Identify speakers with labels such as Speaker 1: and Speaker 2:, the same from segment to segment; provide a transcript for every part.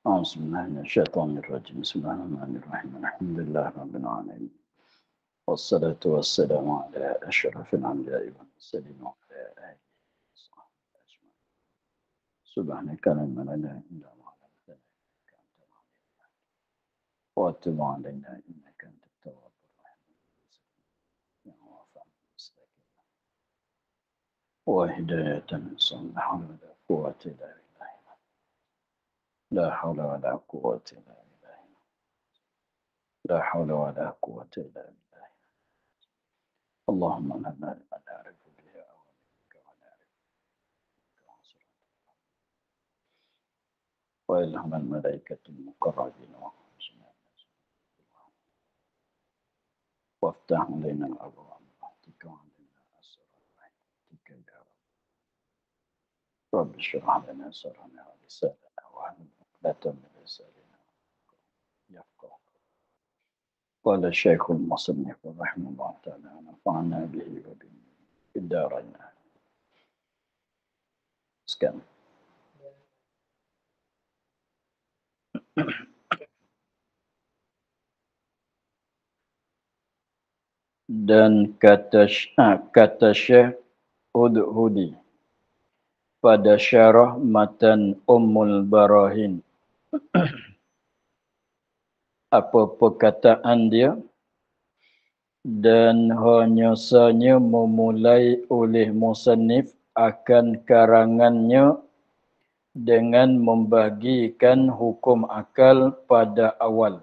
Speaker 1: أعوذ بالله من الشيطان الرجيم بسم الله الرحمن الرحيم الحمد لله رب العالمين والصلاة والسلام على أشرف الأنبياء والمرسلين وعلى آله وصحبه أجمعين سبحانك لا علم لنا إلا ما علمتنا إنك أنت العليم الحكيم وتب علينا إنك أنت التواب الرحيم يا وافع المستقيم وهداية صالحة ولا قوة إلا بالله لا حول ولا قوة إلا بالله لا حول ولا قوة إلا بالله اللهم لنا ما نعرف به أولك ونعرف بك وصلك وإلهم الملائكة المقربين وافتح علينا الأبواب برحمتك وعلينا أسرار رحمتك يا رب رب اشرح لنا صدرنا ولساننا واحلل عقدة من لساننا يفقه قال الشيخ المصنف رحمه الله تعالى نفعنا به وبه في الدارين. Sekian. Dan kata Syekh Hudhudi pada syarah matan Ummul Barahin. Apa perkataan dia? Dan hanya sahaja memulai oleh musannif akan karangannya dengan membagikan hukum akal pada awal.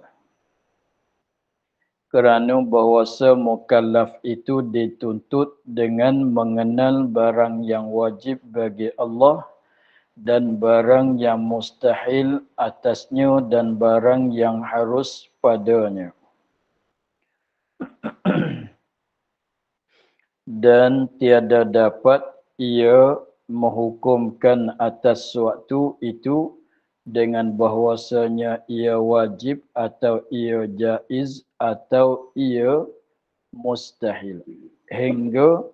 Speaker 1: Kerana bahawasa mukallaf itu dituntut dengan mengenal barang yang wajib bagi Allah dan barang yang mustahil atasnya dan barang yang harus padanya. Dan tiada dapat ia menghukumkan atas suatu itu dengan bahawasanya ia wajib atau ia jaiz atau ia mustahil hingga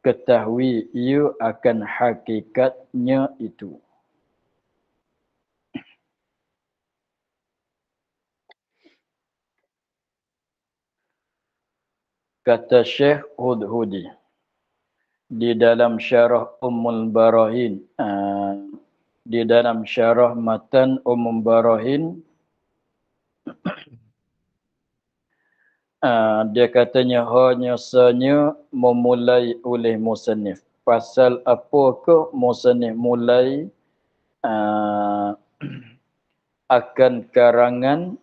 Speaker 1: ketahui ia akan hakikatnya itu. Kata Syekh Hudhudi di dalam syarah Ummul Barahin, di dalam syarah matan Ummul Barahin, dia katanya hanya sahaja memulai oleh musannif. Pasal apakah musannif mulai akan karangan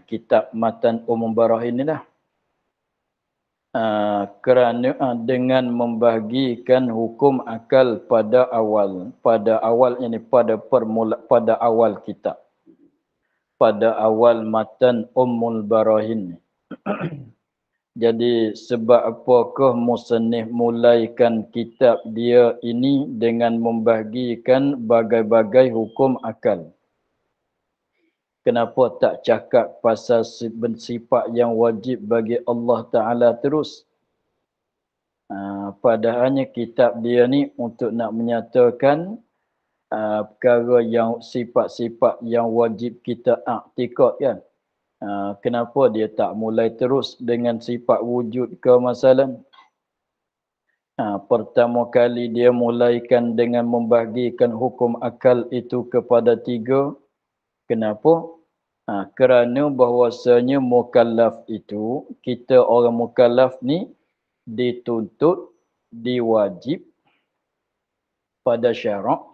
Speaker 1: kitab matan Ummul Barahin inilah. Kerana dengan membagikan hukum akal pada awal ini pada awal kitab, pada awal matan Ummul Barahin. Jadi sebab apakah musannif mulaikan kitab dia ini dengan membagikan bagai-bagai hukum akal? Kenapa tak cakap pasal sifat yang wajib bagi Allah Ta'ala terus? Padahalnya kitab dia ni untuk nak menyatakan perkara yang sifat-sifat yang wajib kita i'tikad kan. Kenapa dia tak mulai terus dengan sifat wujud ke masalah? Pertama kali dia mulaikan dengan membagikan hukum akal itu kepada 3. Kenapa? Kerana bahawasanya mukallaf itu, kita orang mukallaf ni dituntut, diwajib pada syarak,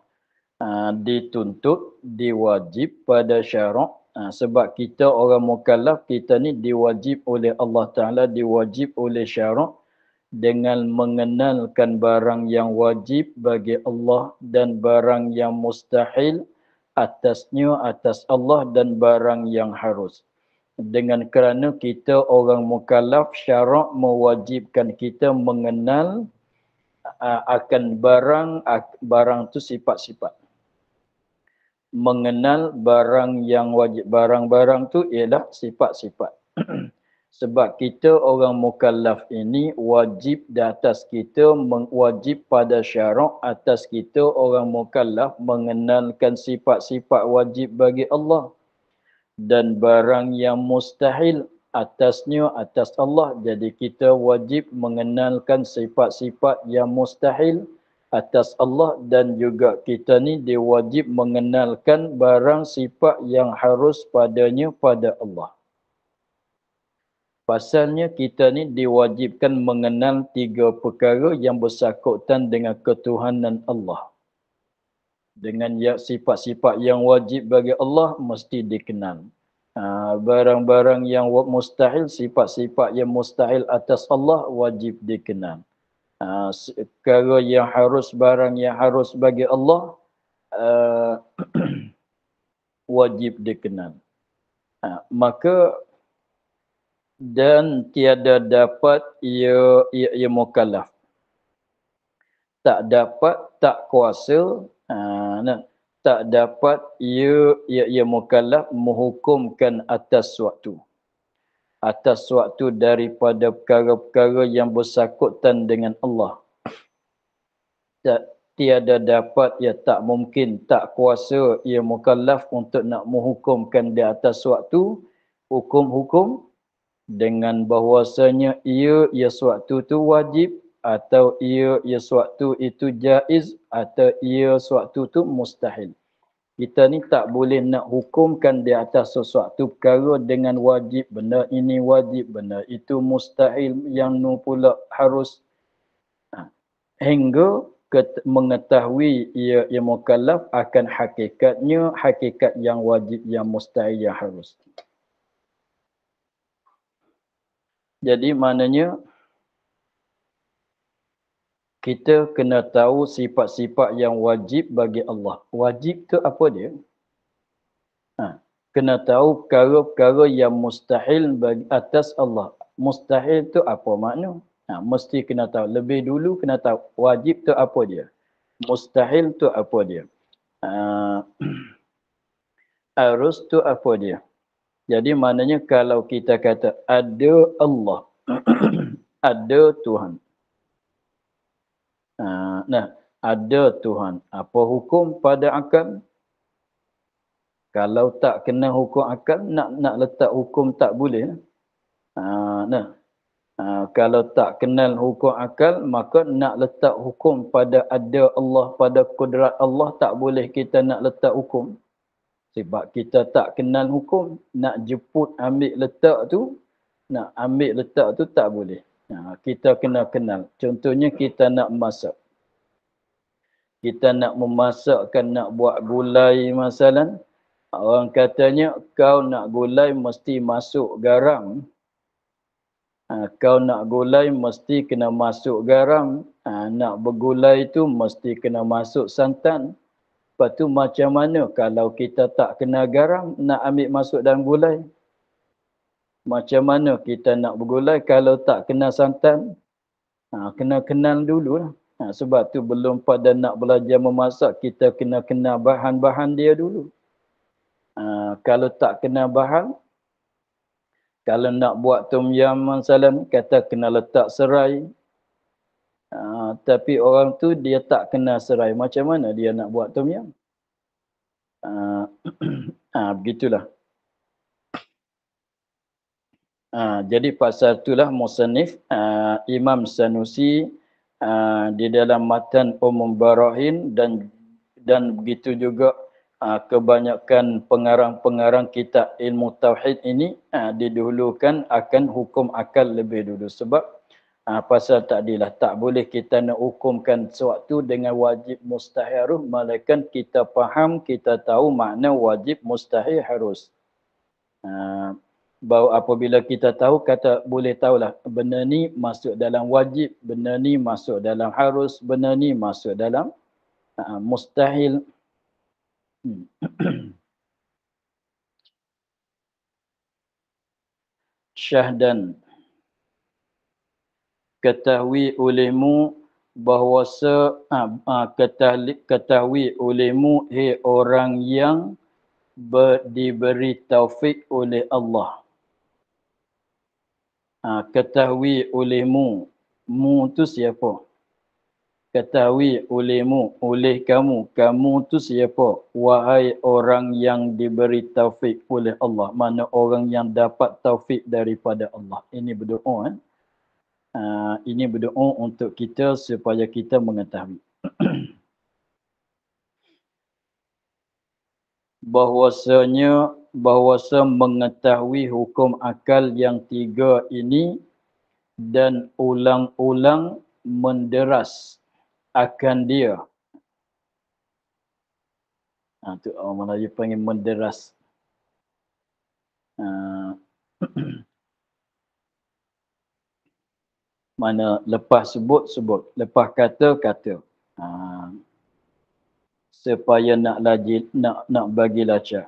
Speaker 1: dituntut, diwajib pada syarak. Sebab kita orang mukallaf, kita ni diwajib oleh Allah Ta'ala, diwajib oleh syarak dengan mengenalkan barang yang wajib bagi Allah dan barang yang mustahil atasnya atas Allah dan barang yang harus. Dengan kerana kita orang mukallaf, syarak mewajibkan kita mengenal akan barang tu sifat-sifat. Mengenal barang yang wajib. Barang-barang tu ialah sifat-sifat. Sebab kita orang mukallaf ini wajib di atas kita, wajib pada syarak atas kita orang mukallaf mengenalkan sifat-sifat wajib bagi Allah. Dan barang yang mustahil atasnya atas Allah. Jadi kita wajib mengenalkan sifat-sifat yang mustahil atas Allah, dan juga kita ni diwajib mengenalkan barang sifat yang harus padanya pada Allah. Pasalnya kita ni diwajibkan mengenal 3 perkara yang bersangkutan dengan ketuhanan Allah. Dengan sifat-sifat yang wajib bagi Allah mesti dikenal. Barang-barang yang mustahil, sifat-sifat yang mustahil atas Allah wajib dikenal. Perkara yang harus, barang yang harus bagi Allah wajib dikenal. Maka dan tiada dapat ia mukallaf. Tak dapat, tak kuasa, tak dapat ia mukallaf menghukumkan atas suatu daripada perkara-perkara yang bersangkutan dengan Allah. Tiada dapat, tak mungkin, tak kuasa ia mukallaf untuk nak menghukumkan di atas suatu hukum-hukum dengan bahwasanya ia suatu tu wajib, atau ia suatu itu jaiz, atau ia suatu tu mustahil. Kita ni tak boleh nak hukumkan di atas sesuatu perkara dengan wajib, benda ini wajib, benda itu mustahil, yang nu pula harus, hingga mengetahui ia mukallaf akan hakikatnya, hakikat yang wajib, yang mustahil, yang harus. Jadi maknanya kita kena tahu sifat-sifat yang wajib bagi Allah. Wajib tu apa dia? Kena tahu perkara-perkara yang mustahil bagi atas Allah. Mustahil tu apa makna? Mesti kena tahu. Lebih dulu kena tahu wajib tu apa dia. Mustahil tu apa dia. Harus tu apa dia. Jadi maknanya kalau kita kata ada Allah, ada Tuhan. Ada Tuhan. Apa hukum pada akal? Kalau tak kena hukum akal, nak letak hukum tak boleh. Kalau tak kenal hukum akal, maka nak letak hukum pada ada Allah, pada kudrat Allah, tak boleh kita nak letak hukum. Sebab kita tak kenal hukum, nak jemput ambil letak tu, tak boleh. Kita kena kenal. Contohnya kita nak masak. Kita nak memasakkan, nak buat gulai masalan. Orang katanya, kau nak gulai mesti masuk garam. Kau nak gulai mesti kena masuk garam. Nak bergulai tu mesti kena masuk santan. Lepas tu macam mana kalau kita tak kena garam, nak ambil masuk dalam gulai? Macam mana kita nak bergulai kalau tak kena santan? Kena kenal dulu lah. Sebab tu belum pada nak belajar memasak, kita kena kenal bahan-bahan dia dulu. Kalau tak kena bahan, kalau nak buat tom yam masalah, kata kena letak serai. Tapi orang tu dia tak kena serai. Macam mana dia nak buat tom yam? Begitulah. Jadi pasal itulah musannif Imam Sanusi di dalam matan Barahin dan begitu juga kebanyakan pengarang-pengarang kitab ilmu tauhid ini didahulukan akan hukum akal lebih dulu. Sebab pasal tadilah tak boleh kita nak hukumkan sesuatu dengan wajib mustahil harus, melainkan kita faham, kita tahu makna wajib mustahil harus. Bahawa apabila kita tahu, kata boleh tahulah benda ni masuk dalam wajib, benda ni masuk dalam harus, benda ni masuk dalam mustahil. Syahdan, ketahui olehmu bahawasa ketahui olehmu hai orang yang diberi taufik oleh Allah. Ketahui olehmu. Mu tu siapa? Ketahui olehmu, oleh kamu. Kamu tu siapa? Wahai orang yang diberi taufik oleh Allah. Mana orang yang dapat taufik daripada Allah. Ini berdoa. Ini berdoa untuk kita supaya kita mengetahui. Bahwasa mengetahui hukum akal yang tiga ini dan ulang-ulang menderas akan dia. Tu orang Melayu panggil menderas. Mana lepas sebut, lepas kata. Supaya nak bagi lacak.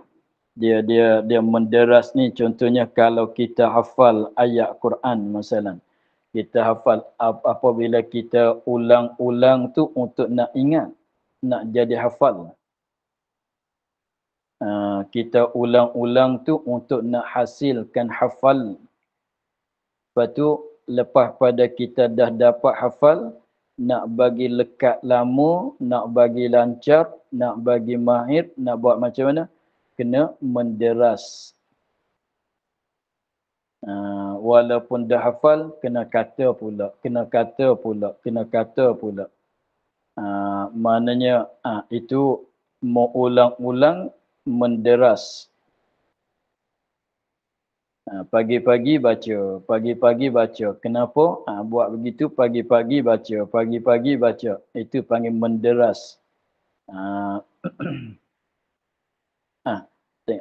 Speaker 1: Dia menderas ni contohnya kalau kita hafal ayat Quran masalah. Kita hafal apabila kita ulang-ulang tu untuk nak ingat, nak jadi hafal. Kita ulang-ulang tu untuk nak hasilkan hafal. Lepas tu, lepas pada kita dah dapat hafal, nak bagi lekat lama, nak bagi lancar, nak bagi mahir, nak buat macam mana? Kena menderas. Walaupun dah hafal, kena kata pula. Maknanya itu mau ulang-ulang menderas. Pagi-pagi baca. Kenapa? Buat begitu pagi-pagi baca. Itu panggil menderas.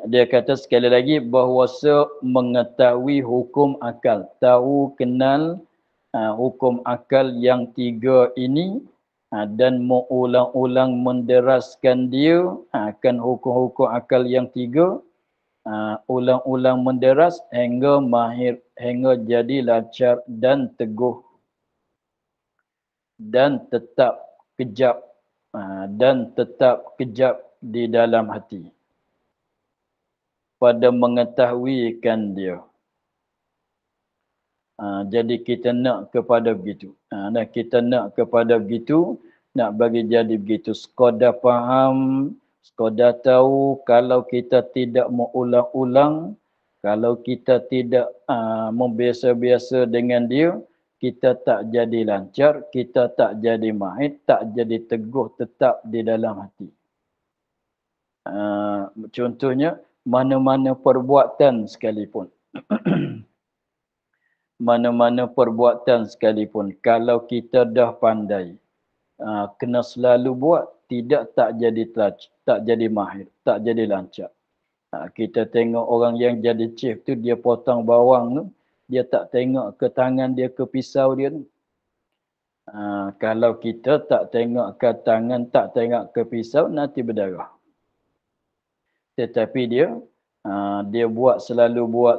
Speaker 1: Dia kata sekali lagi bahwasa mengetahui hukum akal. Tahu kenal hukum akal yang tiga ini dan mengulang-ulang menderaskan dia akan hukum-hukum akal yang tiga. Ulang-ulang menderas hingga mahir, hingga jadi lancar dan teguh dan tetap kejap di dalam hati pada mengetahuikan dia. Jadi kita nak kepada begitu. Nak bagi jadi begitu. Sekadar faham, sekadar tahu, kalau kita tidak mengulang-ulang, kalau kita tidak membiasa-biasa dengan dia, kita tak jadi lancar, kita tak jadi mahir, tak jadi teguh tetap di dalam hati. Contohnya, mana-mana perbuatan sekalipun. Kalau kita dah pandai, kena selalu buat, tak jadi mahir, tak jadi lancar. Kita tengok orang yang jadi chef tu, dia potong bawang tu, dia tak tengok ke tangan dia, ke pisau dia tu. Kalau kita tak tengok ke tangan, tak tengok ke pisau, nanti berdarah. Tetapi dia selalu buat,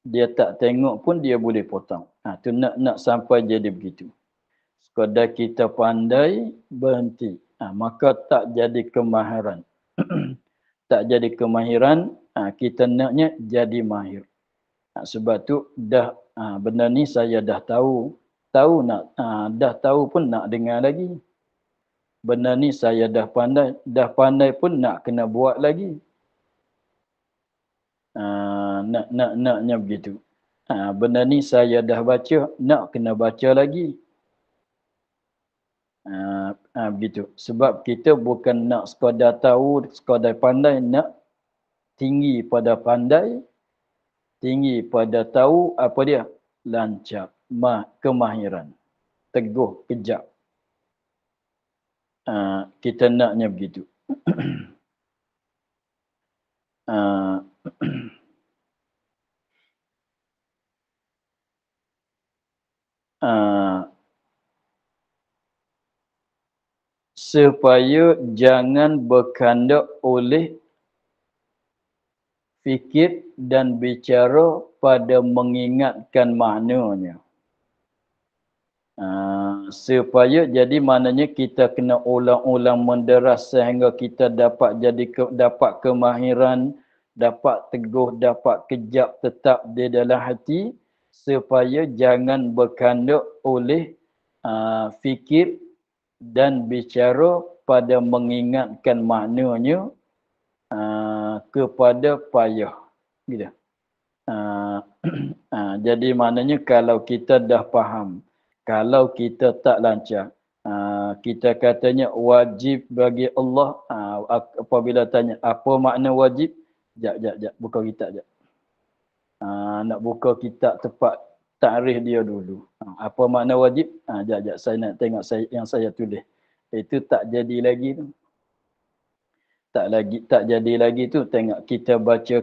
Speaker 1: dia tak tengok pun dia boleh potong. Tu nak sampai jadi begitu. Sekadar kita pandai, berhenti. Maka tak jadi kemahiran. Kita naknya jadi mahir. Sebab tu benda ni saya dah tahu. Dah tahu pun nak dengar lagi. Benda ni saya dah pandai pun nak kena buat lagi. Naknya begitu. Benda ni saya dah baca, nak kena baca lagi. Begitu. Sebab kita bukan nak sekadar tahu, sekadar pandai, nak tinggi pada pandai, tinggi pada tahu, apa dia? Lancar, kemahiran, teguh, kejap. Kita naknya begitu. Supaya jangan berkandak oleh fikir dan bicara pada mengingatkan maknanya. Supaya jadi maknanya kita kena ulang-ulang menderas sehingga kita dapat kemahiran, dapat teguh, dapat kejap tetap di dalam hati, supaya jangan berkandak oleh fikir dan bicara pada mengingatkan maknanya kepada payah. Gitu. Jadi maknanya kalau kita dah faham, kalau kita tak lancar, kita katanya wajib bagi Allah, apabila tanya apa makna wajib, jap, buka kitab jap. Nak buka kitab tepat takrif dia dulu. Apa makna wajib? Jap, saya nak tengok yang saya tulis. Itu tak jadi lagi tu. Tak jadi lagi tu. Tengok kita baca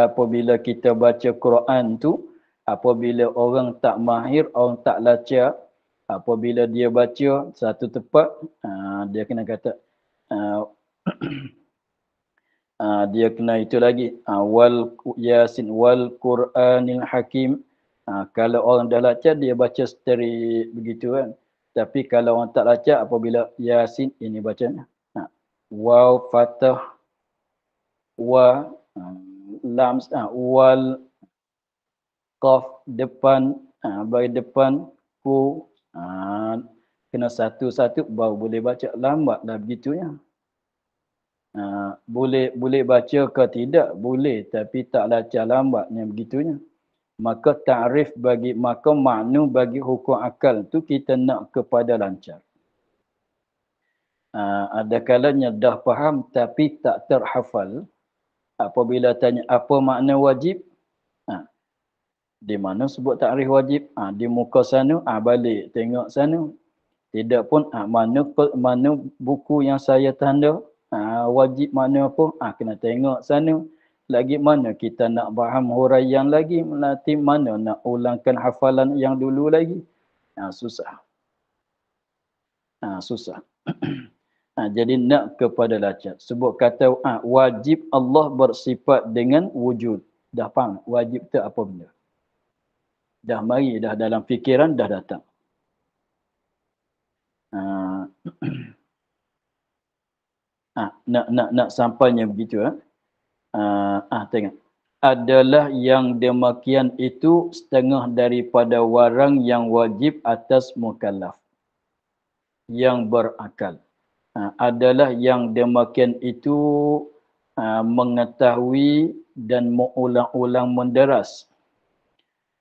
Speaker 1: apabila kita baca Quran tu, apabila orang tak mahir, orang tak lacar, apabila dia baca satu tepat, dia kena kata dia kena itu lagi, wal yasin wal Quranil Hakim. Kalau orang dah lacar dia baca straight begitu kan. Tapi kalau orang tak lacar, apabila Yasin ini bacanya waw fathah wa lam wal qaf depan, bagi depan ku, kena satu-satu baru boleh baca. Lambatlah begitunya. Boleh baca ke tidak? Boleh, tapi tak lancar, lambatnya begitunya. Maka maka makna bagi hukum akal tu kita nak kepada lancar. Ada kalanya dah faham tapi tak terhafal. Apabila tanya apa makna wajib, di mana sebut takrif wajib, di muka sana, balik tengok sana. Tidak pun mana buku yang saya tanda, wajib mana apa, kena tengok sana. Lagi mana kita nak faham huraian lagi, nanti mana nak ulangkan hafalan yang dulu lagi. Susah. Susah. Jadi nak kepada lacat. Sebut kata wajib Allah bersifat dengan wujud. Dah faham? Wajib tu apa benda? Dah mari, dah dalam fikiran, dah datang. Nak sampainya begitu. Tengok. Adalah yang demikian itu setengah daripada warang yang wajib atas mukallaf yang berakal. Adalah yang demikian itu mengetahui dan mengulang-ulang menderas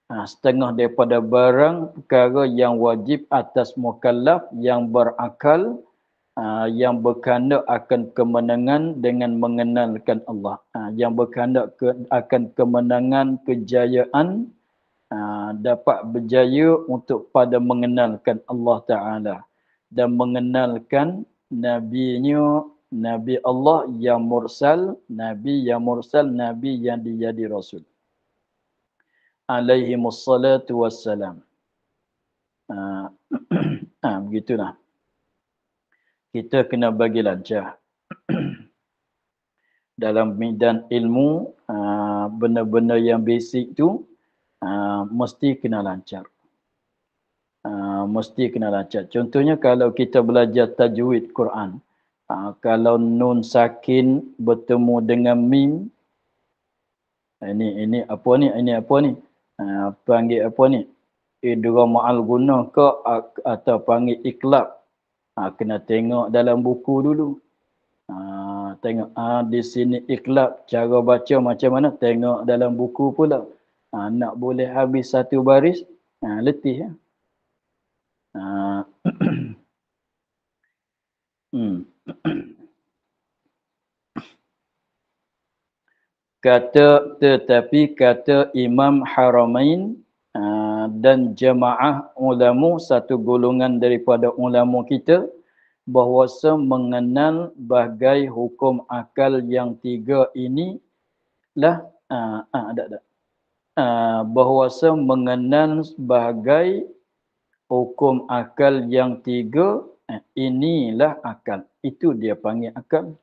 Speaker 1: setengah daripada barang perkara yang wajib atas mukallaf yang berakal, yang berkehendak akan kemenangan dengan mengenalkan Allah, yang berkehendak akan kemenangan, kejayaan, dapat berjaya untuk pada mengenalkan Allah Ta'ala dan mengenalkan nabinya, Nabi Allah yang mursal, Nabi yang dijadi Rasul. Alaihimussalatu wassalam. Begitulah. Kita kena bagi lancar. Dalam medan ilmu, benda-benda yang basic tu, mesti kena lancar. Mesti kena lancar. Contohnya kalau kita belajar tajwid Quran, kalau nun sakin bertemu dengan mim, ini apa ni? Ini apa ni? Panggil apa ni? Idgham ma'al gunnah ke atau panggil iqlab? Kena tengok dalam buku dulu. Tengok di sini iqlab, cara baca macam mana? Tengok dalam buku pula. Nak boleh habis satu baris, letih ya. Tetapi kata Imam Haramain dan jemaah ulama, satu golongan daripada ulama kita, bahawasa mengenal bagai hukum akal yang tiga ini lah, bahawasa mengenal bagai hukum akal yang tiga, inilah akal. Itu dia panggil akal.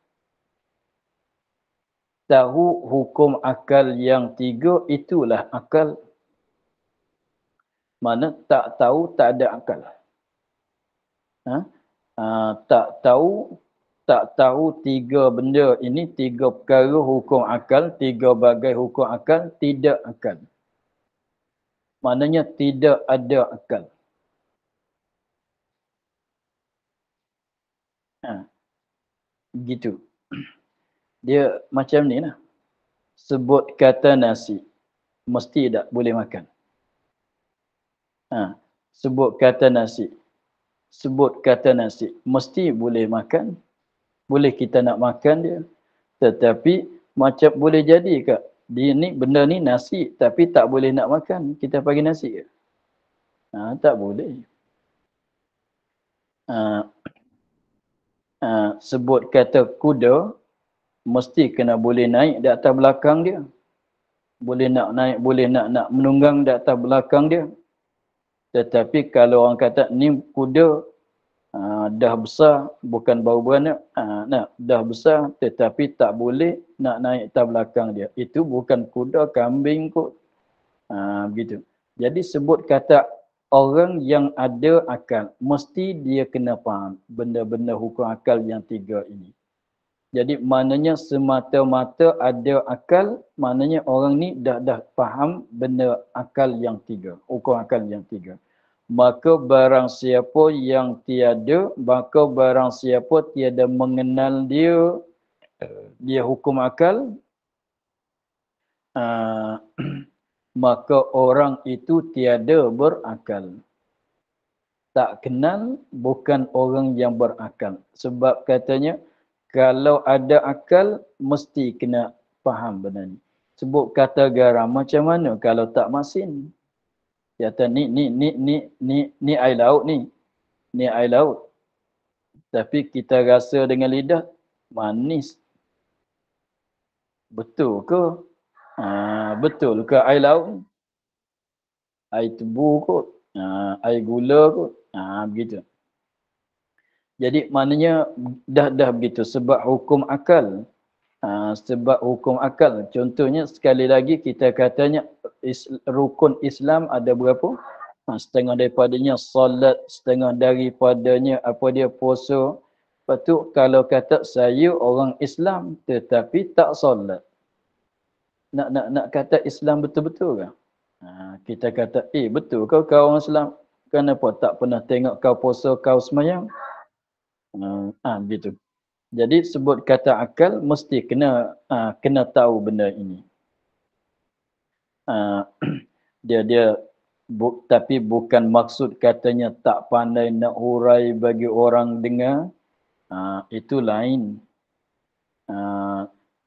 Speaker 1: Tahu hukum akal yang tiga, itulah akal. Mana tak tahu, tak ada akal. Tak tahu, tak tahu tiga benda ini, tiga perkara hukum akal, tiga bagai hukum akal, tidak akal. Maknanya tidak ada akal. Ha, gitu. Dia macam ni lah. Sebut kata nasi, mesti tak boleh makan. Ha, sebut kata nasi. Sebut kata nasi, mesti boleh makan. Boleh kita nak makan dia. Tetapi macam boleh jadi ke? Dia ni, benda ni nasi, tapi tak boleh nak makan. Kita bagi nasi ke? Ha, tak boleh. Ha, sebut kata kuda, mesti kena boleh naik di atas belakang dia. Boleh nak naik, boleh nak menunggang di atas belakang dia. Tetapi kalau orang kata ni kuda dah besar, bukan baru beranak, dah besar tetapi tak boleh nak naik atas belakang dia. Itu bukan kuda, kambing kot. Begitu. Jadi sebut kata orang yang ada akal, mesti dia kena faham benda-benda hukum akal yang tiga ini. Jadi maknanya semata-mata ada akal, maknanya orang ni dah faham benda akal yang tiga, hukum akal yang tiga. Maka barang siapa yang tiada, maka barang siapa tiada mengenal dia hukum akal, maka orang itu tiada berakal. Tak kenal bukan orang yang berakal. Sebab katanya, kalau ada akal, mesti kena faham benda ni. Sebut kata garam, macam mana kalau tak masin? Kata ni air laut ni. Ni air laut. Tapi kita rasa dengan lidah, manis. Betul ke? Betul ke air laut? Air tebu kot. Air gula kot. Begitu. Jadi maknanya dah begitu. Sebab hukum akal. Sebab hukum akal. Contohnya sekali lagi kita katanya rukun Islam ada berapa? Setengah daripadanya solat, setengah daripadanya puasa. Lepas tu kalau kata saya orang Islam tetapi tak solat. Nak kata Islam betul-betul ke? Kita kata, betul kau orang Islam. Kenapa tak pernah tengok kau puasa, kau sembahyang? Begitu. Jadi sebut kata akal mesti kena tahu benda ini. Tapi bukan maksud katanya tak pandai nak hurai bagi orang dengar. Itu lain.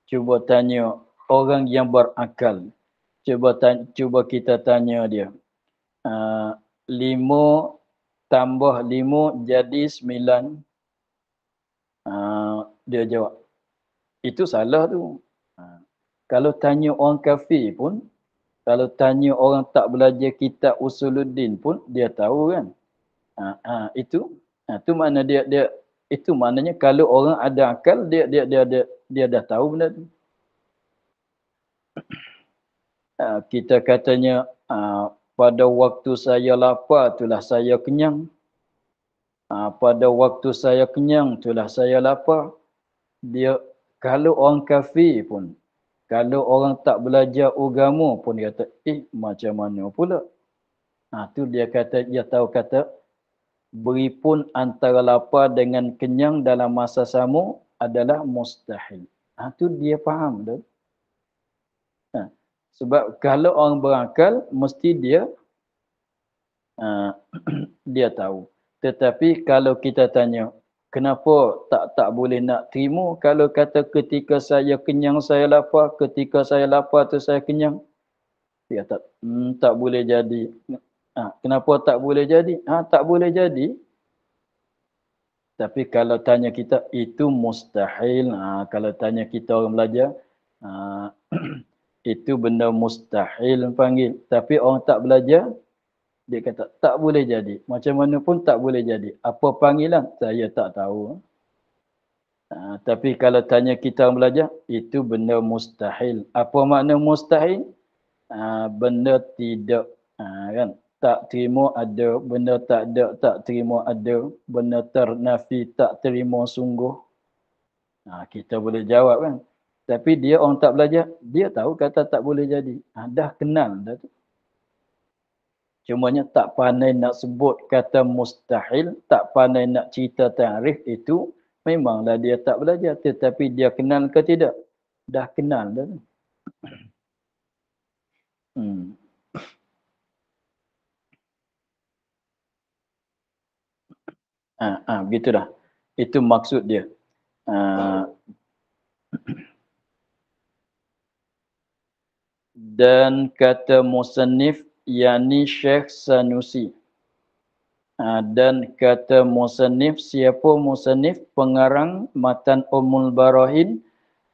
Speaker 1: Cuba tanya orang yang berakal. Cuba kita tanya dia. 5 tambah 5 jadi 9. Dia jawab, itu salah tu. Kalau tanya orang kafir pun, kalau tanya orang tak belajar kitab Usuluddin pun, dia tahu kan. Itu makna dia itu maknanya kalau orang ada akal, dia dah tahu benda tu. Kita katanya, pada waktu saya lapar, itulah saya kenyang. Pada waktu saya kenyang, itulah saya lapar. Dia, kalau orang kafir pun, kalau orang tak belajar agama pun dia kata, macam mana pula? Tu dia kata, dia tahu kata, beri pun antara lapar dengan kenyang dalam masa sama adalah mustahil. Tu dia faham tu. Sebab kalau orang berakal, mesti dia dia tahu. Tetapi kalau kita tanya, kenapa tak boleh nak terima kalau kata ketika saya kenyang saya lapar, ketika saya lapar tu saya kenyang? Dia kata, tak boleh jadi. Kenapa tak boleh jadi? Tak boleh jadi. Tapi kalau tanya kita, itu mustahil. Kalau tanya kita orang belajar, itu benda mustahil panggil. Tapi orang tak belajar, dia kata, tak boleh jadi. Macam mana pun tak boleh jadi. Apa panggilan? Saya tak tahu. Tapi kalau tanya kita orang belajar, itu benda mustahil. Apa makna mustahil? Benda tidak. Kan? Tak terima ada. Benda tak ada, tak terima ada. Benda ternafi, tak terima sungguh. Kita boleh jawab kan. Tapi dia orang tak belajar, dia tahu kata tak boleh jadi. Dah kenal dah tu. Cumanya tak pandai nak sebut kata mustahil, tak pandai nak cerita ta'rif itu, memanglah dia tak belajar. Tetapi dia kenal ke tidak? Dah kenal dah tu. Begitu dah. Itu maksud dia. Dan kata musannif, yakni Syekh Sanusi. Dan kata musannif, siapa musannif? Pengarang Matan Ummul Barahin,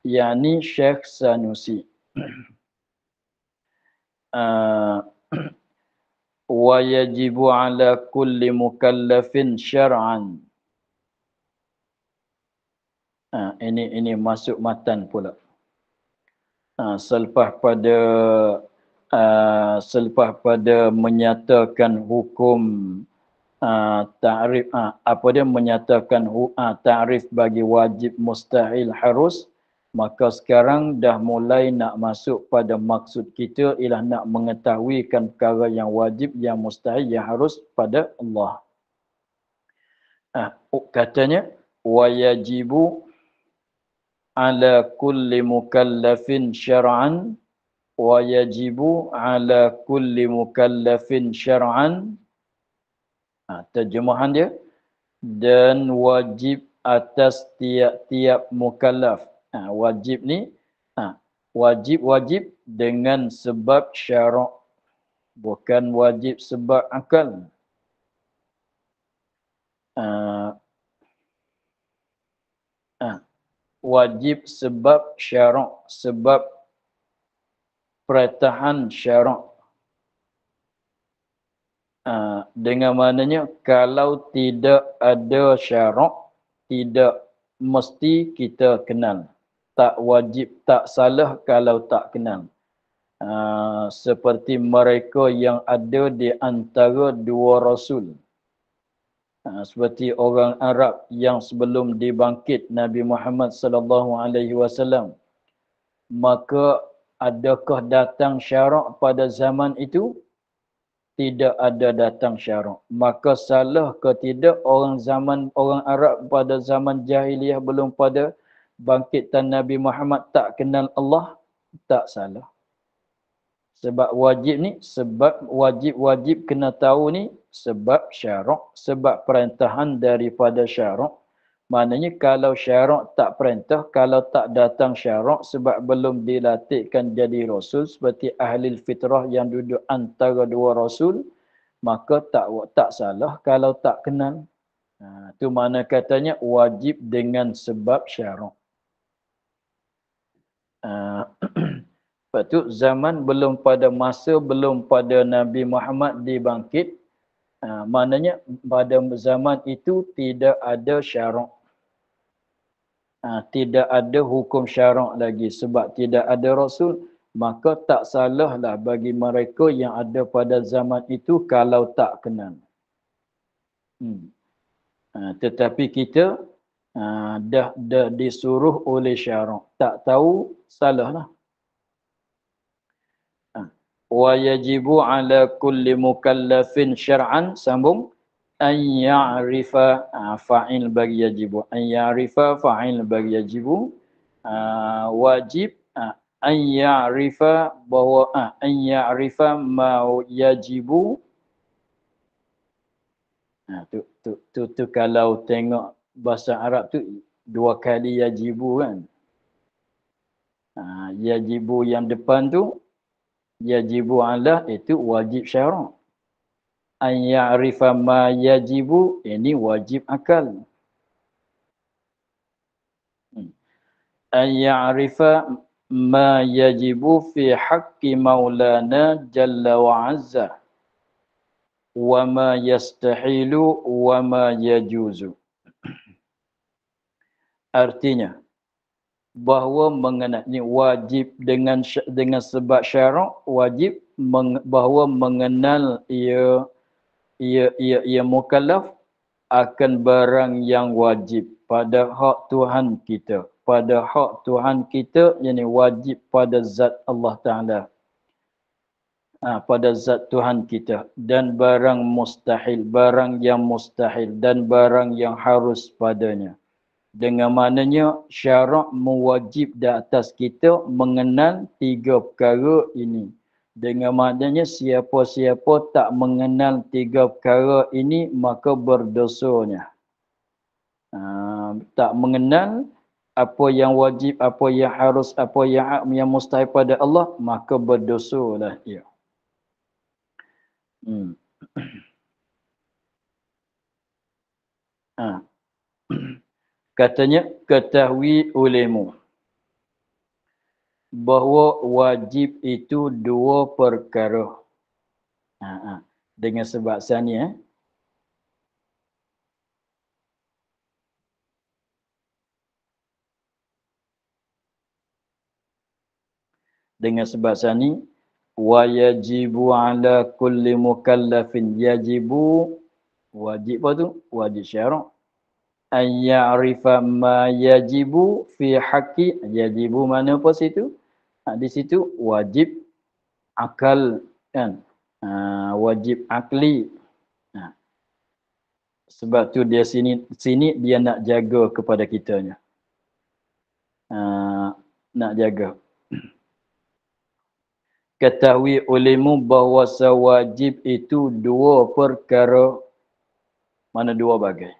Speaker 1: yakni Syekh Sanusi. Wa yajibu ala kulli mukallafin syar'an. Ini masuk matan pula. Selepas pada menyatakan hukum ta'rif, menyatakan ta'rif bagi wajib, mustahil, harus, maka sekarang dah mulai nak masuk pada maksud kita ialah nak mengetahuikan perkara yang wajib, yang mustahil, yang harus pada Allah. Katanya wa yajibu ala kulli mukallafin syar'an, wa yajibu ala kulli mukallafin syar'an. Terjemahan dia, dan wajib atas tiap-tiap mukallaf. Wajib ni wajib dengan sebab syarak, bukan wajib sebab akal. Wajib sebab syarak, sebab peratahan syarak. Dengan maknanya, kalau tidak ada syarak, tidak mesti kita kenal. Tak wajib, tak salah kalau tak kenal. Seperti mereka yang ada di antara dua Rasul. Seperti orang Arab yang sebelum dibangkit Nabi Muhammad sallallahu alaihi wasallam, maka adakah datang syarak pada zaman itu? Tidak ada datang syarak. Maka salah ke tidak orang Arab pada zaman jahiliyah belum pada bangkitan Nabi Muhammad tak kenal Allah? Tak salah. Sebab wajib ni, sebab wajib kena tahu ni sebab syarak, sebab perintahan daripada syarak. Maknanya kalau syarak tak perintah, kalau tak datang syarak sebab belum dilatihkan jadi rasul seperti ahli fitrah yang duduk antara dua rasul, maka tak salah kalau tak kenal. Itu mana katanya wajib dengan sebab syarak. Lepas tu zaman belum pada Nabi Muhammad dibangkit, maknanya pada zaman itu tidak ada syarak. Tidak ada hukum syarak lagi sebab tidak ada Rasul, maka tak salahlah bagi mereka yang ada pada zaman itu kalau tak kenal. Tetapi kita dah disuruh oleh syarak, tak tahu, salahlah. Wa yajibu ala kulli mukallafin syar'an, sambung, an ya'rifa, fa'il bagi yajibu, an ya'rifa fa'il bagi yajibu, wajib an ya'rifa, bahawa an ya'rifa ma yajibu. Tu kalau tengok bahasa Arab tu dua kali yajibu kan. Yajibu yang depan tu, yajibu ala, itu wajib syarak. An ya'rifa ma yajibu, ini wajib akal. An ya'rifa ma yajibu fi haqqi maulana jalla wa azza, wa ma yastahilu wa ma yajuzu. Artinya bahawa mengenai wajib dengan sebab syarak, wajib bahawa mengenal ia mukallaf akan barang yang wajib pada hak Tuhan kita, pada hak Tuhan kita, yakni wajib pada zat Allah Ta'ala. Pada zat Tuhan kita. Dan barang mustahil, barang yang mustahil dan barang yang harus padanya. Dengan maknanya syarak mewajib di atas kita mengenal tiga perkara ini. Dengan maknanya siapa-siapa tak mengenal tiga perkara ini maka berdosanya. Tak mengenal apa yang wajib, apa yang harus, apa yang mustahil pada Allah, maka berdosalah ia. Katanya, ketahui olehmu bahawa wajib itu dua perkara. Dengan sebab sana, dengan sebab sana, wa yajibu ala kulli mukallafin, yajibu, wajib apa tu? Wajib syarak. An ya'rifa ma yajibu fi haqqi, yajibu mana apa situ? Di situ wajib akal kan. Wajib akli. Sebab tu dia sini dia nak jaga kepada kitanya. Nak jaga. Ketahui olehmu bahawa sewajib itu dua perkara. Mana dua bagai?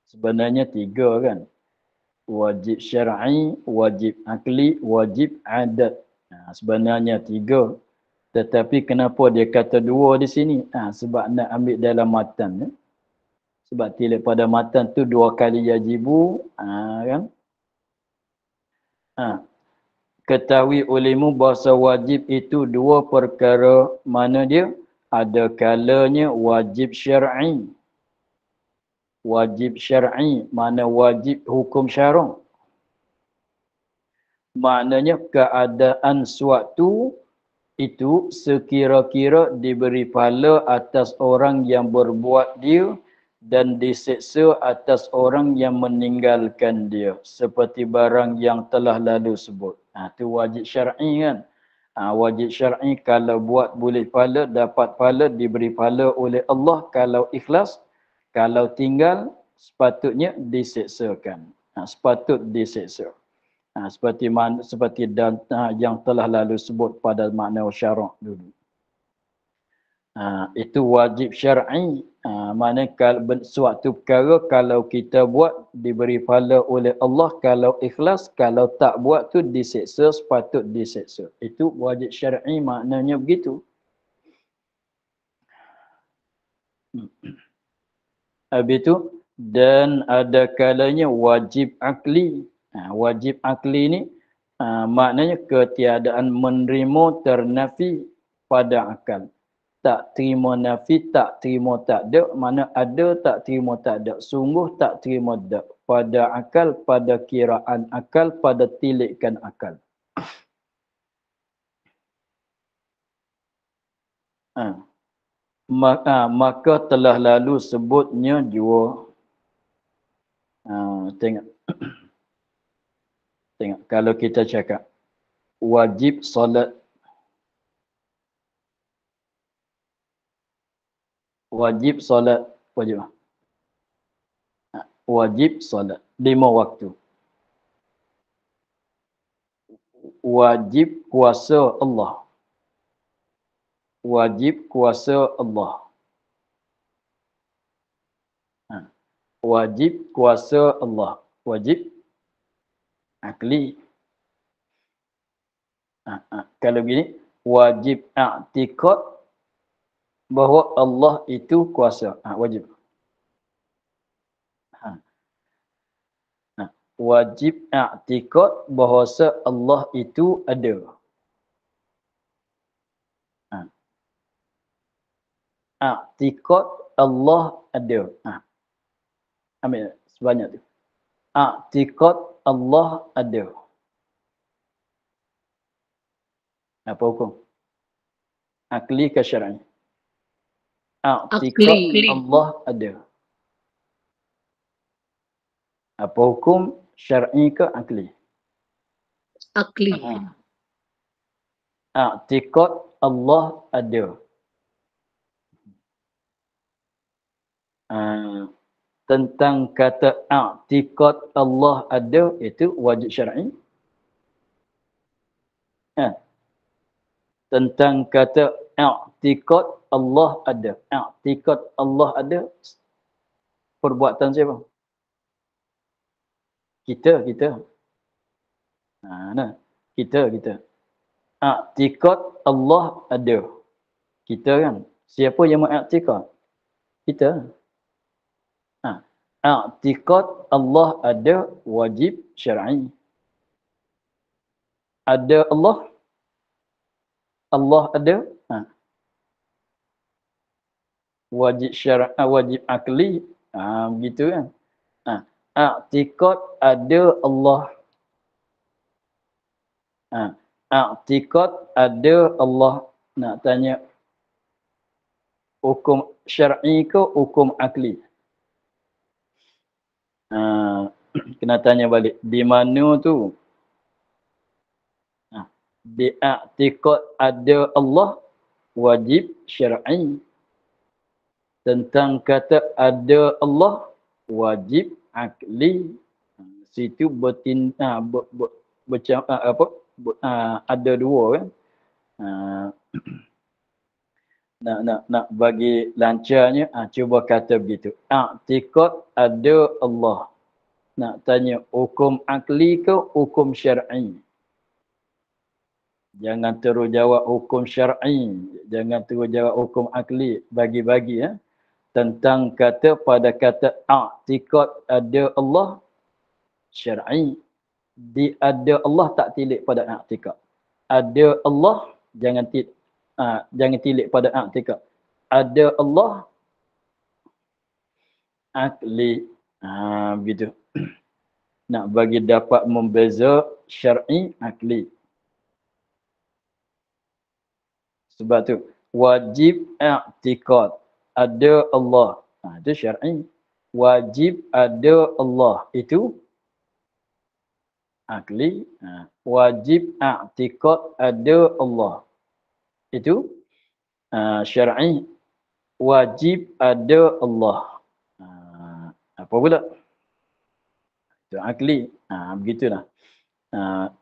Speaker 1: Sebenarnya tiga kan. Wajib syar'i, wajib akli, wajib adat. Sebenarnya tiga. Tetapi kenapa dia kata dua di sini? Sebab nak ambil dalam matan. Sebab tilik pada matan tu dua kali yajibu. Kan? Ketahui olehmu bahawa wajib itu dua perkara. Mana dia? Ada kalanya wajib syar'i. Wajib syar'i, mana wajib hukum syarak. Maknanya keadaan suatu itu sekira-kira diberi pahala atas orang yang berbuat dia dan diseksa atas orang yang meninggalkan dia. Seperti barang yang telah lalu sebut. Itu wajib syar'i kan. Wajib syar'i kalau buat boleh pahala, dapat pahala, diberi pahala oleh Allah kalau ikhlas. Kalau tinggal, sepatutnya diseksakan. Sepatut diseksa. Seperti yang telah lalu sebut pada makna syarak dulu. Itu wajib syar'i. Maknanya suatu perkara kalau kita buat, diberi pahala oleh Allah. Kalau ikhlas, kalau tak buat tu diseksa, sepatut diseksa. Itu wajib syar'i maknanya begitu. Habis itu, dan ada kalanya wajib akli. Wajib akli ni maknanya ketiadaan menerima ternafi pada akal. Tak terima nafi, tak terima tak ada. Mana ada, tak terima tak ada. Sungguh tak terima tak. Pada akal, pada kiraan akal, pada tilikan akal. Maka telah lalu sebutnya jua. Tengok. Tengok. Kalau kita cakap wajib solat. Wajib solat. Wajib. Wajib solat. 5 waktu. Wajib kuasa Allah. Wajib kuasa Allah. Wajib kuasa Allah. Wajib akli. Kalau gini, wajib i'tiqad bahawa Allah itu kuasa. Wajib. Wajib i'tiqad bahawa Allah itu ada. I'tiqad Allah ada. Ambil sebanyak tu. I'tiqad Allah ada. Apa hukum? Akli ke syar'i? I'tiqad Allah ada. Apa hukum syar'i ke akli?
Speaker 2: Akli.
Speaker 1: I'tiqad Allah ada. Tentang kata i'tiqad Allah ada itu wajib syar'i. Tentang kata i'tiqad Allah ada. I'tiqad Allah ada perbuatan siapa? Kita. Nah, kita. I'tiqad Allah ada. Kita kan. Siapa yang mengiktikad? Kita. I'tiqad Allah ada wajib syar'i. Ada Allah? Allah ada? Wajib syar'i, wajib akli. Begitu kan? I'tiqad ada Allah. I'tiqad ada Allah. Nak tanya hukum syar'i ke hukum akli? Kena tanya balik. Di mana tu? Di i'tiqad ada Allah wajib syar'i. Tentang kata ada Allah wajib akli. Situ ada dua kan. Nak bagi lancarnya, cuba kata begitu. I'tiqad ada Allah. Nak tanya hukum akli ke hukum syar'i? Jangan terus jawab hukum syar'i. Jangan terus jawab hukum akli. Bagi-bagi ya. Tentang kata pada kata i'tiqad ada Allah syar'i. Di ada Allah tak tilik pada i'tiqad. Ada Allah jangan tilik pada i'tiqad. Ada Allah akli. Begitu. Nak bagi dapat membeza syar'i akli. Sebab tu wajib i'tiqad ada Allah. Itu syar'i. Wajib ada Allah itu akli. Wajib i'tiqad ada Allah itu syar'i. Wajib ada Allah. Apa pula? Itu akli. Begitulah.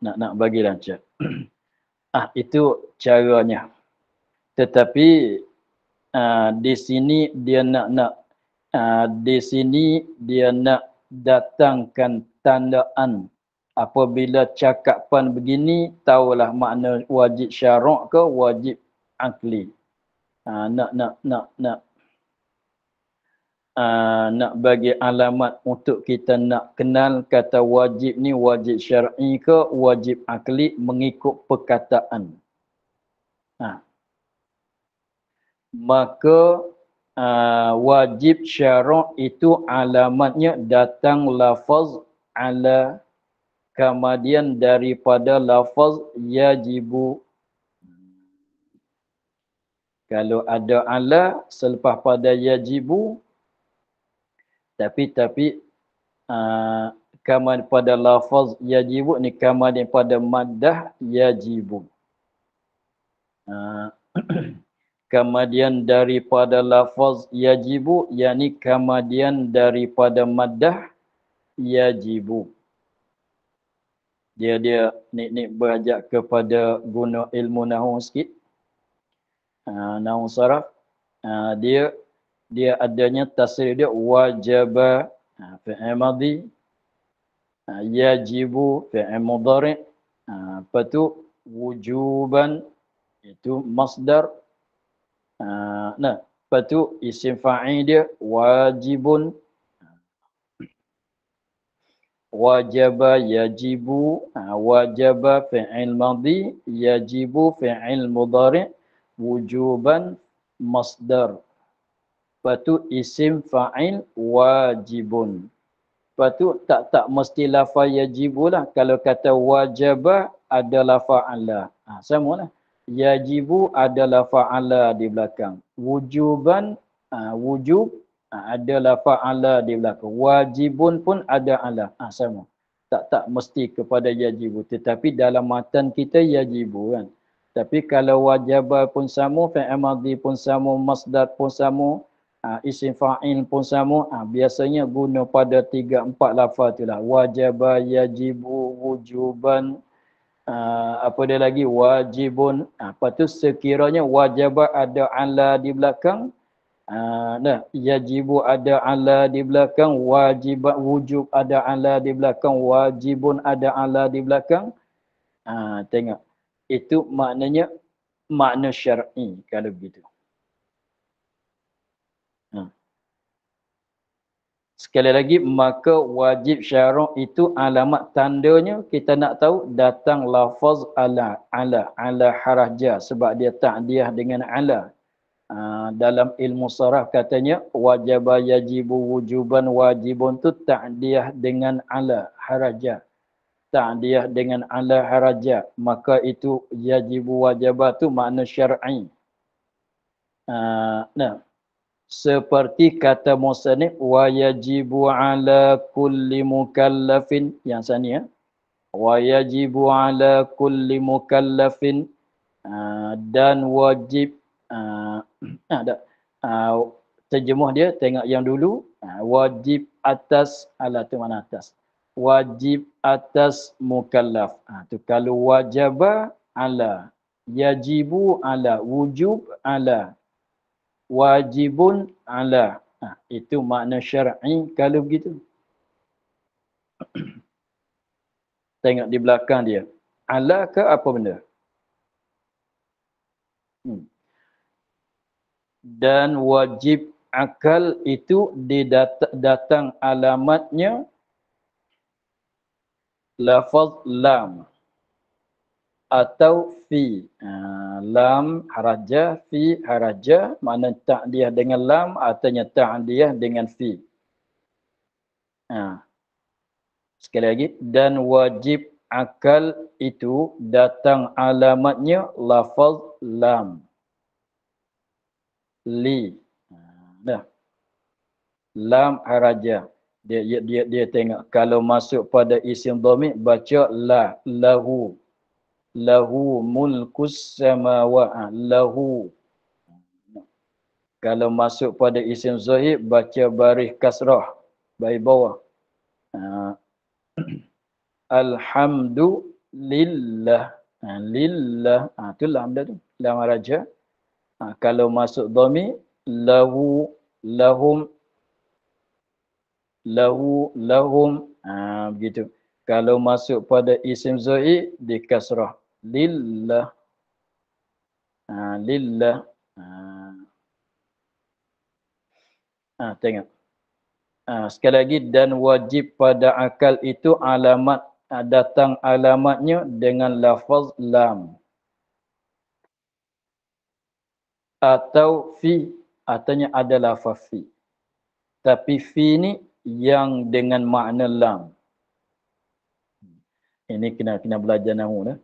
Speaker 1: Nak bagi lancar. Itu caranya. Tetapi di sini dia nak datangkan tandaan. Apabila cakapan begini, tahulah makna wajib syarak ke wajib akli. Nak bagi alamat untuk kita nak kenal kata wajib ni wajib syar'i ke wajib akli mengikut perkataan. Maka wajib syarak itu alamatnya datang lafaz ala, kemudian daripada lafaz yajibu. Kalau ada ala selepas pada yajibu, tapi kemudian pada lafaz yajibu ni kemudian pada maddah yajibu. Kemudian daripada lafaz yajibu, yakni kemudian daripada maddah yajibu. Dia ni beranjak kepada guna ilmu nahwu sikit. Nahwu saraf. Dia adanya tasrif dia wajaba fi'il madhi, yajibu fi'il mudhari', lepas tu wujuban itu masdar. Lepas tu isim fa'il dia wajibun, wajaba yajibu, wajaba fi'il madhi, yajibu fi'il mudhari', wujuban masdar. Lepas tu isim fa'il wajibun. Lepas tu tak mesti lafaz yajibu lah. Kalau kata wajaba ada lafaz ala. Sama lah. Yajibu ada lafaz ala di belakang. Wujuban, wujub Ada lafaz ala di belakang. Wajibun pun ada ala. Sama. Tak mesti kepada yajibu. Tetapi dalam matan kita yajibu kan. Tapi kalau wajaba pun sama, fi'il madhi pun sama, masdar pun sama, isim fa'il pun sama, biasanya guna pada 3-4 lafaz itulah. Wajaba, yajibu, wujuban, apa dia lagi, wajibun. Lepas tu sekiranya wajaba ada ala di belakang, yajibu ada ala di belakang, wujub ada ala di belakang, wajibun ada ala di belakang. Tengok. Itu maknanya makna syar'i kalau begitu. Sekali lagi, maka wajib syarak itu alamat tandanya kita nak tahu datang lafaz ala haraja sebab dia ta'diyah dengan ala. Dalam ilmu saraf katanya wajaba yajibu wujuban wajibun tu ta'diyah dengan ala haraja. Ta'diyah dengan ala haraja. Maka itu yajibu wajaba tu makna syar'i. Seperti kata musannif wa yajibu ala kulli mukallafin, yang sana ya. Wa yajibu ala kulli mukallafin, dan wajib terjemuh dia tengok yang dulu, wajib atas, ala tu mana atas, wajib atas mukallaf. Tu kalau wajaba ala, yajibu ala, wujub ala, wajibun ala. Itu makna syar'i kalau begitu. Tengok di belakang dia. Ala ke apa benda? Dan wajib akal itu datang alamatnya lafaz lam atau fi. Lam haraja, fi haraja, makna ta'diyah dengan lam artinya ta'diyah dengan fi. Sekali lagi, dan wajib akal itu datang alamatnya lafaz lam. Li. Lam haraja. Dia tengok kalau masuk pada isim dhamir baca la, lahu. Lahu mulkus samawat, lahu. Kalau masuk pada isim zahir baca baris kasrah, baris bawah. Alhamdulillah. Lillah. Tu lam dah tu. Lam raja. Kalau masuk dhamir lahu, lahum, lahu, lahum. Begitu. Kalau masuk pada isim zahir di kasrah. Lillah. Lillah. Tengok. Sekali lagi, dan wajib pada akal itu alamat, datang alamatnya dengan lafaz lam. Atau fi, artinya ada lafaz fi. Tapi fi ni yang dengan makna lam. Ini kena belajar nahu dah.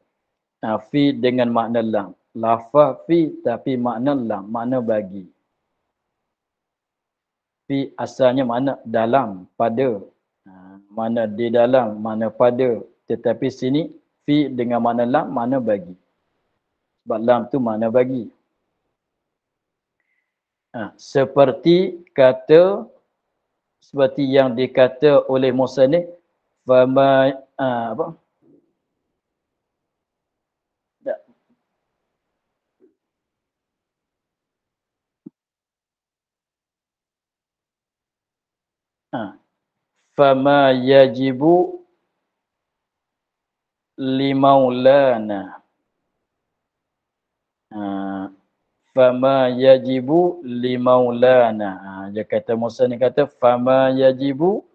Speaker 1: Fi dengan makna lam. Lafaz fi tapi makna lam, makna bagi. Fi asalnya makna dalam, pada. Mana di dalam, mana pada. Tetapi sini fi dengan makna lam, makna bagi. Sebab lam tu makna bagi. Seperti yang dikata oleh musannif, fama apa? Fama yajibu limaulana. Fama yajibu limaulana. Dia kata Musa ni kata fama yajibu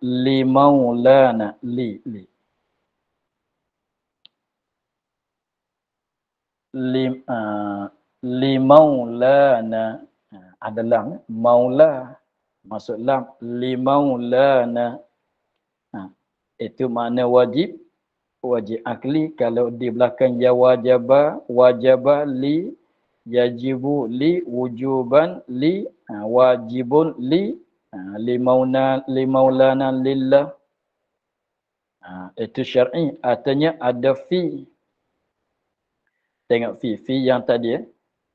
Speaker 1: limaulana. Limaulana. Ada lam, maula. Masuk lam, limaulana. Itu makna wajib. Wajib akli. Kalau di belakang ya wajaba li, yajibu li, wujuban li, wajibun li limaulana lillah. Itu syar'i, artinya ada fi. Tengok fi yang tadi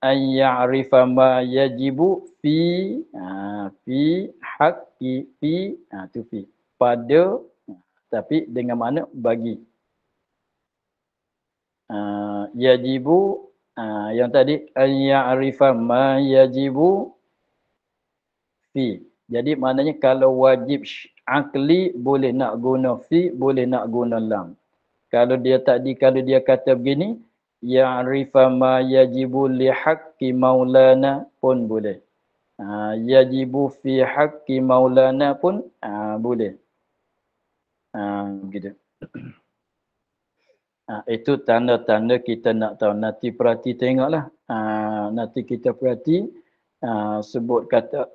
Speaker 1: an ya'rifa ma yajibu fi haqqi fi tu fi pada, tapi dengan makna bagi. Yajibu yang tadi an ya'rifa ma yajibu fi. Jadi maknanya kalau wajib akli boleh nak guna fi, boleh nak guna lam. Kalau dia kata begini, ya'rifa ma yajibu li haqqi maulana pun boleh. Yajibu fi haqqi maulana pun boleh. Begitu. Itu tanda-tanda kita nak tahu. Nanti perhati tengoklah. Nanti kita perhati sebut kata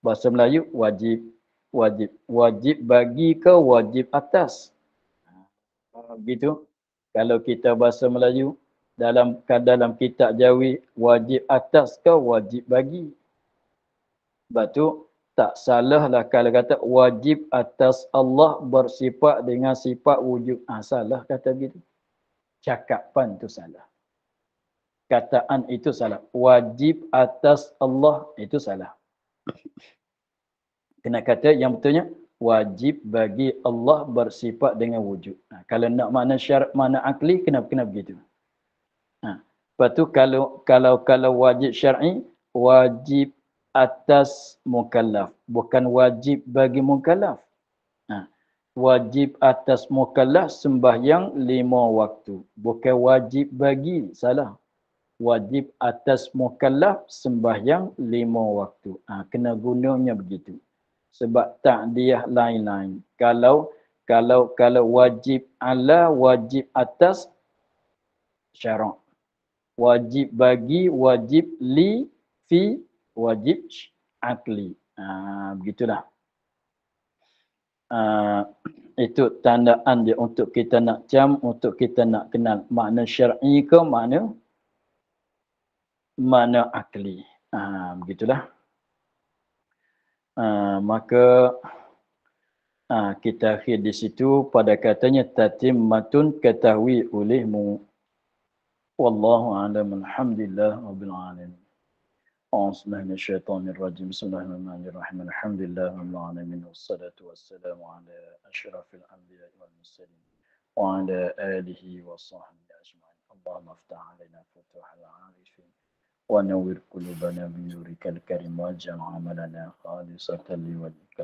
Speaker 1: bahasa Melayu wajib. Wajib bagi ke wajib atas. Begitu. Kalau kita bahasa Melayu dalam kitab Jawi wajib atas ke wajib bagi. Sebab tu tak salahlah kalau kata wajib atas Allah bersifat dengan sifat wujud. Salah kata begitu. Cakapan tu salah. Kataan itu salah. Wajib atas Allah itu salah. Kena kata yang betulnya wajib bagi Allah bersifat dengan wujud. Kalau nak makna syarat, makna akli, kena begitu. Lepas tu kalau wajib syar'i, wajib atas mukallaf, bukan wajib bagi mukallaf. Wajib atas mukallaf sembahyang 5 waktu, bukan wajib bagi, salah. Wajib atas mukallaf sembahyang 5 waktu. Kena gunanya begitu. Sebab ta'diyah lain-lain. Kalau wajib ala, wajib atas syarak. Wajib bagi, wajib li, fi, wajib akli. Begitulah. Itu tandaan dia untuk kita nak untuk kita nak kenal makna syar'i ke makna akli. Begitulah. Maka kita akhir di situ pada katanya tatimmatun ketahui olehmu. Wallahu a'lam. Alhamdulillah rabbil alamin. A'udzubillahi minasyaitonir rajim. Bismillahirrahmanirrahim. Alhamdulillah rabbil alamin wassalatu wassalamu ala asyrafil anbiya'i wal mursalin wa ala alihi wa sahbihi ajma'in. Allahumma iftah 'alaina futuhal 'arifin ونور قلوبنا بنورك الكريم واجعل عملنا خالصة لوجهك